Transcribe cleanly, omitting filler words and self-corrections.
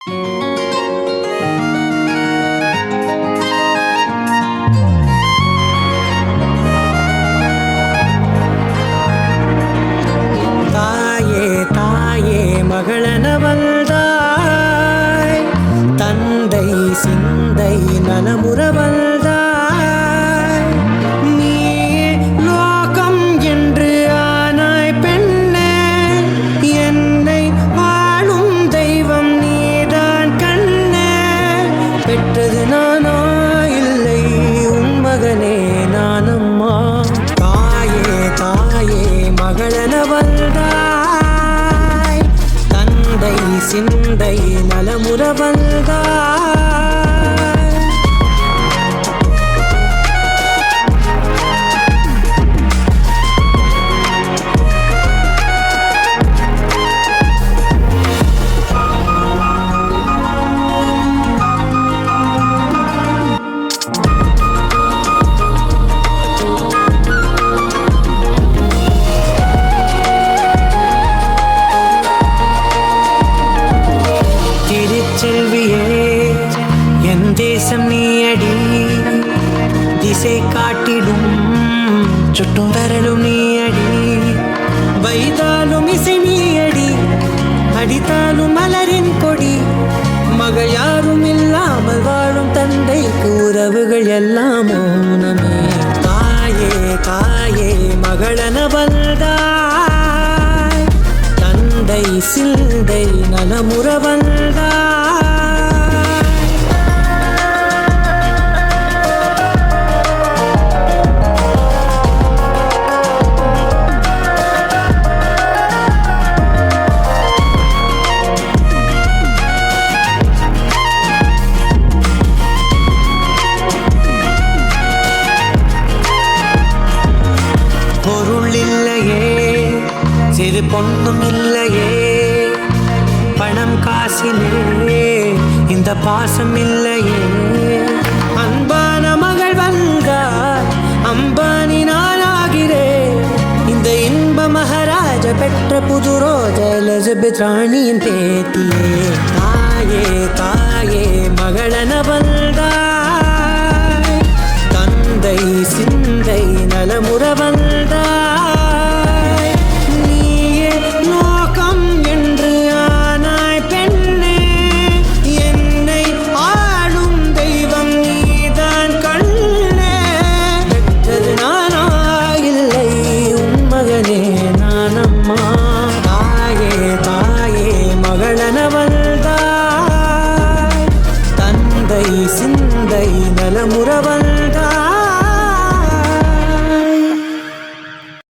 தாயே தாயே மகளனவள்தாய், தந்தை சிந்தை நலமுறவள்தாய். நீ லோகம் என்று ஆனாய் பெண்ணே, என்னை வாழும் தெய்வம் நீதான் கண்ணே. பெற்றது நானா இல்லை உன் மகனே நானம்மா. தாயே தாயே மகளனவள்தாய், தந்தை சிந்தை நலமுறவள்தாய். திருச்செல்வியே என் தேசம் நீயடி, திசை காட்டிடும் சுட்டும் வரலும் நீயடி. வைத்தாலும் இசை நீயடி, அடித்தாலும் மலரின் கொடி. மகள் யாரும் இல்லாமல் வாழும் தந்தைக்கு உறவுகள் எல்லாம் மௌனமே. தாயே தாயே மகளனவள்தாய், தந்தை சிந்தை நலமுறவள்தாய். பொருள் இல்லையே, சிறு பொண்ணும் இல்லையே, பணம் காசிலே இந்த பாசம் இல்லையே. அன்பான மகள் வந்தார், அம்பானி நானாகிறேன். இந்த இன்ப மகாராஜ பெற்ற புது ரோஜ எலிசபெத் ராணியின் பேத்தியே. தாயே தாயே மகளனவள்தாய், தந்தை சிந்தை நலமுறவள்தாய். நீயே லோகம் என்று ஆனாய் பெண்ணே, என்னை ஆளும் தெய்வம் நீதான் கண்ணே. பெற்றது நானா இல்லை உன் மகனே நானம்மா. தாயே தாயே மகளனவள்தாய், தந்தை சிந்தை நலமுறவள்